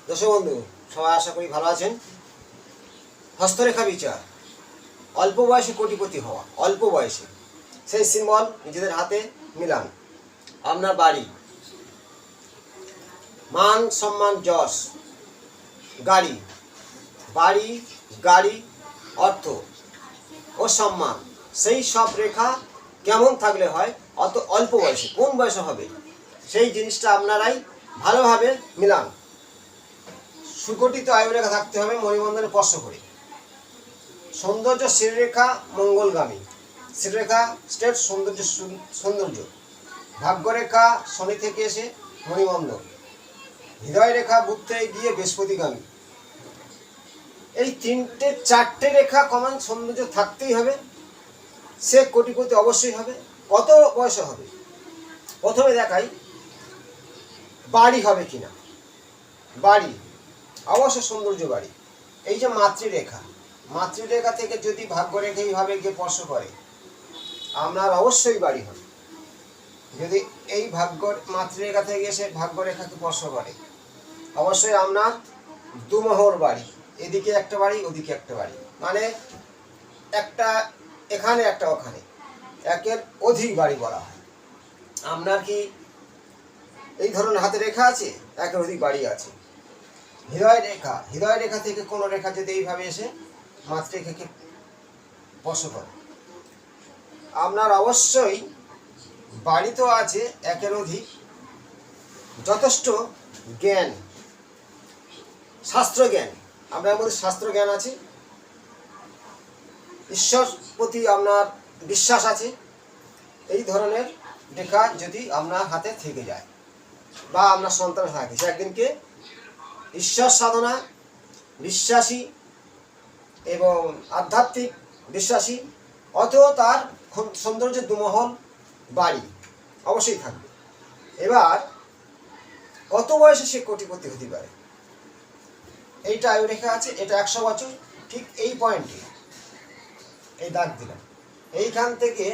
দর্শক বন্ধু, সবাই আশা করি ভালো আছেন। হস্তরেখা বিচার, অল্প বয়সে কোটিপতি হওয়া, অল্প বয়সে সেই সিম্বল নিজেদের হাতে মিলান। আপনার বাড়ি, মান সম্মান যশ, গাড়ি, বাড়ি গাড়ি, অর্থ ও সম্মান, সেই সব রেখা কেমন থাকলে হয়, অত অল্প বয়সে কোন বয়সে হবে সেই জিনিসটা আপনারাই ভালোভাবে মিলান। সুগঠিত আয়ুরেখা থাকতে হবে মণিবন্ধনে স্পর্শ করে। সৌন্দর্য শ্রীরেখা মঙ্গলগামী, শ্রীরেখা স্টেট সৌন্দর্য। ভাগ্যরেখা শনি থেকে এসে মণিবন্ধন। হৃদয় রেখা বুধ থেকে গিয়ে বৃহস্পতিগামী। এই তিনটে চারটে রেখা কমন সৌন্দর্য থাকতেই হবে। সে কোটিপতি অবশ্যই হবে। কত বয়সে হবে? প্রথমে দেখাই বাড়ি হবে কিনা। বাড়ি অবশ্য সৌন্দর্য বাড়ি। এই যে মাতৃরেখা, মাতৃরেখা থেকে যদি ভাগ্যরেখা এইভাবে গিয়ে স্পর্শ করে, আপনার অবশ্যই বাড়ি হবে। যদি এই মাতৃরেখা থেকে এসে ভাগ্যরেখাকে স্পর্শ করে, অবশ্যই আপনার দুমহর বাড়ি, এদিকে একটা বাড়ি ওদিকে একটা বাড়ি, মানে একটা এখানে একটা ওখানে, একের অধিক বাড়ি বলা হয়। আপনার কি এই ধরনের হাতে রেখা আছে? একের অধিক বাড়ি আছে। হৃদয় রেখা, হৃদয় রেখা থেকে কোনো রেখা যদি এইভাবে এসে মাতৃরেখাকে স্পর্শ করে, আপনার অবশ্যই বাড়ি তো আছে একের অধিক, যথেষ্ট জ্ঞান, শাস্ত্র জ্ঞান, আপনার মধ্যে শাস্ত্র জ্ঞান আছে, ঈশ্বর প্রতি আপনার বিশ্বাস আছে। এই ধরনের রেখা যদি আপনার হাতে থেকে যায় বা আপনার সন্তান থাকে, সে একদিনকে ঈশ্বর সাধনা বিশ্বাসী এবং আধ্যাত্মিক বিশ্বাসী, অথবা তার সৌন্দর্যের দুমহল বাড়ি অবশ্যই থাকবে। এবার কত বয়সে সে কোটিপতি হতে পারে? এইটা আয়ু রেখা আছে, এটা 100 বছর, ঠিক এই পয়েন্টে এই দাগ দিলাম। এইখান থেকে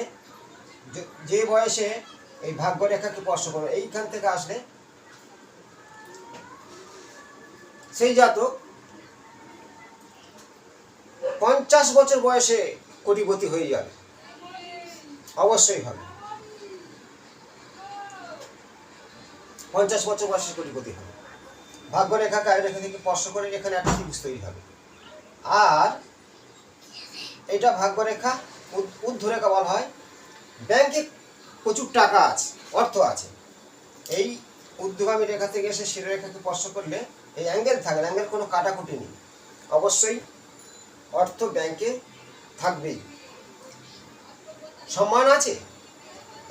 যে বয়সে এই ভাগ্যরেখাকে স্পর্শ করবে, এইখান থেকে আসলে সেই জাতক 50 বছর বয়সে কোটিপতি হয়ে যাবে, অবশ্যই হবে। 50 বছর বয়সে কোটিপতি হবে। ভাগ্যরেখাকে আয়ুরেখা থেকে স্পর্শ করে এখানে একটা ত্রিভুজ তৈরি হবে। আর এটা ভাগ্যরেখা ঊর্ধ্বরেখা বলা হয়। ব্যাংকে প্রচুর টাকা আছে, অর্থ আছে। এই ঊর্ধ্বগামী রেখা থেকে এসে শিরোরেখাকে স্পর্শ করলে এই অ্যাঙ্গেল থাকে, অ্যাঙ্গেল কোনো কাটাকুটি নেই, অবশ্যই অর্থ ব্যাংকে থাকবেই। সম্মান আছে।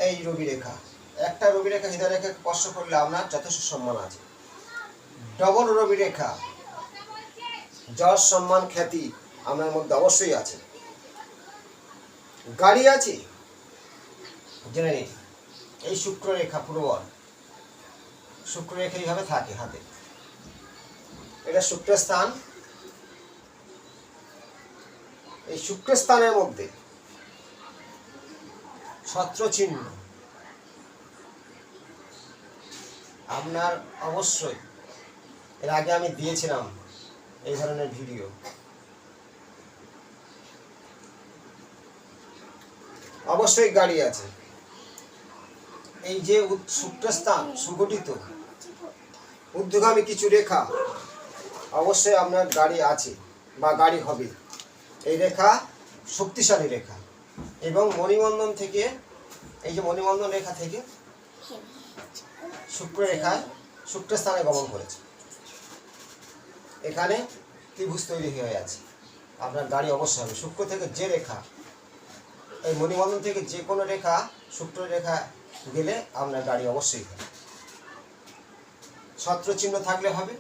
এই রবি রেখা, একটা রবি রেখা হৃদয় রেখাকে স্পর্শ করলে আপনার যথেষ্ট সম্মান আছে। ডবল রবি রেখা, যশ সম্মান খ্যাতি আপনার মধ্যে অবশ্যই আছে। গাড়ি আছে, জেনে নিন। এই শুক্র রেখা প্রবল, শুক্র রেখা এইভাবে থাকে হাতে, এটা শুক্রস্থান। এই শুক্রস্থানের মধ্যে ছত্র চিহ্ন আপনার অবশ্যই, এর আগে আমি দিয়েছিলাম এই ধরনের ভিডিও। অবশ্যই গাড়ি আছে। এই যে শুক্রস্থান সুগঠিত ঊর্ধ্বগামী কিছু রেখা, অবশ্যই আপনার গাড়ি আছে বা গাড়ি হবে। এই রেখা শক্তিশালী রেখা এবং মণিবন্ধন থেকে, এই যে মণিবন্ধন রেখা থেকে শুক্র রেখায় শুক্রস্থানে গমন করেছে, এখানে ত্রিভুজ তৈরি হয়ে আছে। আপনার গাড়ি অবশ্যই হবে। শুক্র থেকে যে রেখা, এই মণিবন্ধন থেকে যে কোনো রেখা শুক্র রেখা গেলে আপনার গাড়ি অবশ্যই হবে। ছত্র চিহ্ন থাকলে হবে।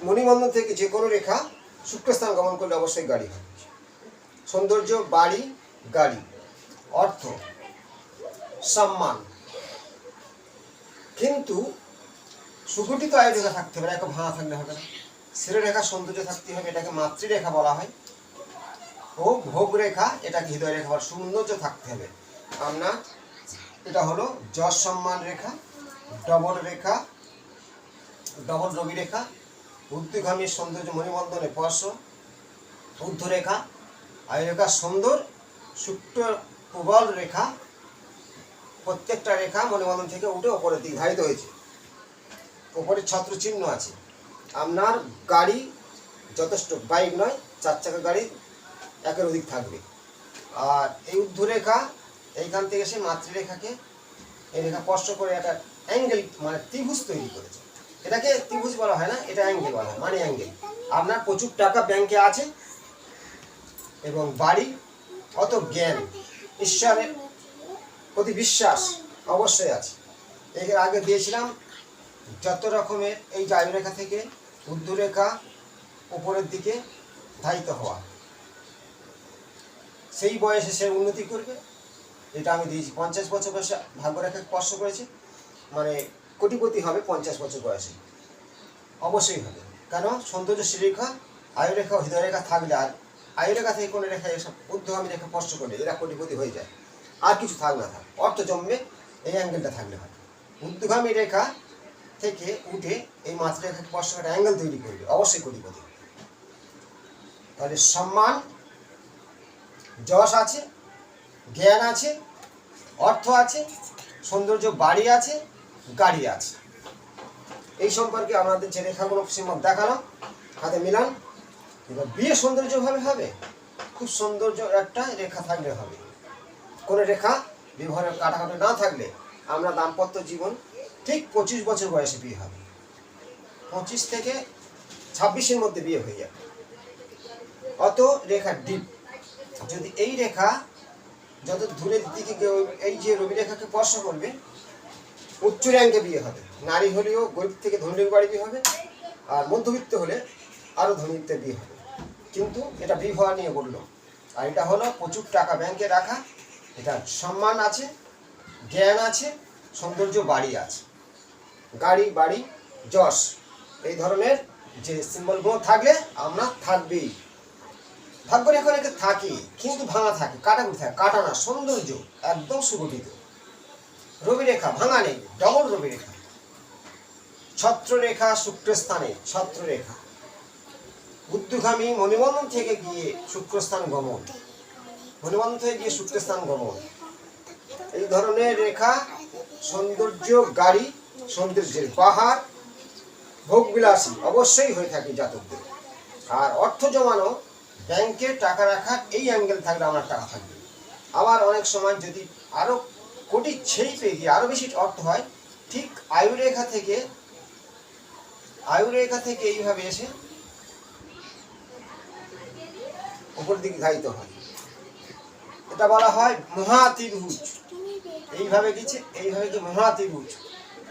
মণিবন্ধন থেকে যে কোনো রেখা শুক্রস্থান গমন করলে অবশ্যই গাড়ি হবে। সৌন্দর্য বাড়ি গাড়ি, অর্থ সম্মান, কিন্তু সুগঠিত আয়ু রেখা থাকতে হবে, একটা ভাঙা থাকলে হবে না। শিরোরেখা সৌন্দর্য থাকতে হবে, এটাকে মাতৃরেখা বলা হয়। ও ভোগ রেখা, এটাকে হৃদয় রেখা বলা। সৌন্দর্য থাকতে হবে আপনার, এটা হলো যশ সম্মান রেখা, ডবল রেখা, ডবল রবি রেখা, ঊর্ধ্বগামী সৌন্দর্য মণিবন্ধনে স্পর্শ, ঊর্ধ্বরেখা, আয়ুরেখা সুন্দর শুক্র প্রবল রেখা, প্রত্যেকটা রেখা মণিবন্ধন থেকে উঠে ওপরের দিকে ধারিত হয়েছে। ওপরে ছত্র চিহ্ন আছে। আপনার গাড়ি যথেষ্ট, বাইক নয়, 4 চাকা গাড়ি একের অধিক থাকবে। আর এই ঊর্ধ্বরেখা এইখান থেকে সে মাতৃরেখাকে এই রেখা স্পর্শ করে একটা অ্যাঙ্গেল মানে ত্রিভুজ তৈরি করেছে। এটাকে ত্রিভুজ বলা হয় না, এটা অ্যাঙ্গেল বলা হয়, মানে অ্যাঙ্গেল। আপনার প্রচুর টাকা ব্যাংকে আছে এবং বাড়ি, অত জ্ঞান, ঈশ্বরের প্রতি বিশ্বাস অবশ্যই আছে। এর আগে দিয়েছিলাম যত রকমের এই আয়ুরেখা থেকে ঊর্ধ্বরেখা উপরের দিকে ধারিত হওয়া, সেই বয়সে সে উন্নতি করবে, এটা আমি দিয়েছি। 50 বছর বয়সে ভাগ্যরেখা স্পর্শ করেছে, মানে কোটিপতি হবে 50 বছর বয়সে, অবশ্যই হবে। কেন? সৌন্দর্য শ্রীরেখা, আয়ুরেখা, হৃদয়রেখা থাকলে, আর আয়ুরেখা থেকে কোনো রেখা এসব ঊর্ধ্বগামী রেখা স্পর্শ করলে এরা কোটিপতি হয়ে যায়। আর কিছু থাক না থাক, অর্থ জন্মে এই অ্যাঙ্গেলটা থাকলে হয়। ঊর্ধ্বগামী রেখা থেকে উঠে এই মাতৃরেখা স্পর্শ করে অ্যাঙ্গেল তৈরি করবে, অবশ্যই কোটিপতি। তাহলে সম্মান, যশ আছে, জ্ঞান আছে, অর্থ আছে, সৌন্দর্য, বাড়ি আছে, গাড়ি আছে। এই সম্পর্কে আমাদের যে রেখাগুলো সীমান্ত দেখালাম, হাতে মিলান। এবার বিয়ে সৌন্দর্যভাবে হবে, খুব সৌন্দর্য একটা রেখা থাকলে হবে। কোনো রেখা বিবাহের কাটাকাটি না থাকলে আমরা দাম্পত্য জীবন ঠিক 25 বছর বয়সে বিয়ে হবে, 25 থেকে 26-এর মধ্যে বিয়ে হয়ে যাবে। অত রেখা ডিপ। যদি এই রেখা যত দূরের দিকে এই যে রবি রেখাকে স্পর্শ করবে, উচ্চ র্যাঙ্কে বিয়ে হবে। নারী হলেও গরিব থেকে ধনীর বাড়ি বিয়ে হবে, আর মধ্যবিত্ত হলে আরও ধনীতে বিয়ে হবে। কিন্তু এটা বিবাহ নিয়ে বললো। আর এটা হলো প্রচুর টাকা ব্যাংকে রাখা, এটা সম্মান আছে, জ্ঞান আছে, সৌন্দর্য, বাড়ি আছে, গাড়ি, বাড়ি, যশ, এই ধরনের যে সিম্বলগুলো থাকলে আমরা থাকবেই। ভাগ্যরেখা রেখে থাকি কিন্তু ভাঙা থাকে, কাটাকুটি থাকে, কাটা না, সৌন্দর্য একদম সুগঠিত। রবি রেখা ভাঙা নেই, ডবল রবি রেখা, ছত্ররেখা শুক্রস্থানে, ছত্ররেখা ঊর্ধ্বগামী মণিবন্ধন থেকে গিয়ে শুক্রস্থান গমন, মণিবন্ধন থেকে গিয়ে শুক্রস্থান গমন, এই ধরনের রেখা সৌন্দর্য, গাড়ি, সৌন্দর্যের পাহাড়, ভোগবিলাসী অবশ্যই হয়ে থাকে জাতকদের। আর অর্থ জমানো, ব্যাংকে টাকা রাখার এই অ্যাঙ্গেল থাকলে আমার টাকা থাকবে। আবার অনেক সময় যদি আরও কোটি ছেই পেয়ে গিয়ে আরও বেশি অর্থ হয়, ঠিক আয়ুরেখা থেকে এইভাবে এসে উপর দিকে ধারিত হয়। এটা বলা হয় মহাত্রিভুজ। এইভাবে গেছে, এইভাবে কি মহাত্রিভুজ।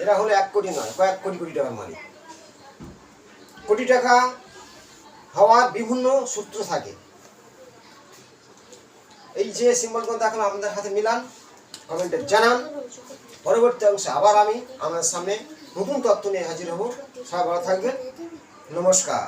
এরা হলো 1 কোটি নয়, কয়েক কোটি কোটি টাকার মালিক। কোটি টাকা হওয়ার বিভিন্ন সূত্র থাকে। এই যে সিম্বলগুলো দেখলাম আপনাদের হাতে মিলান, কমেন্টে জানান। পরবর্তী অংশে আবার আমি আপনার সামনে নতুন তথ্য নিয়ে হাজির হব। সবাই ভালো থাকবেন, নমস্কার।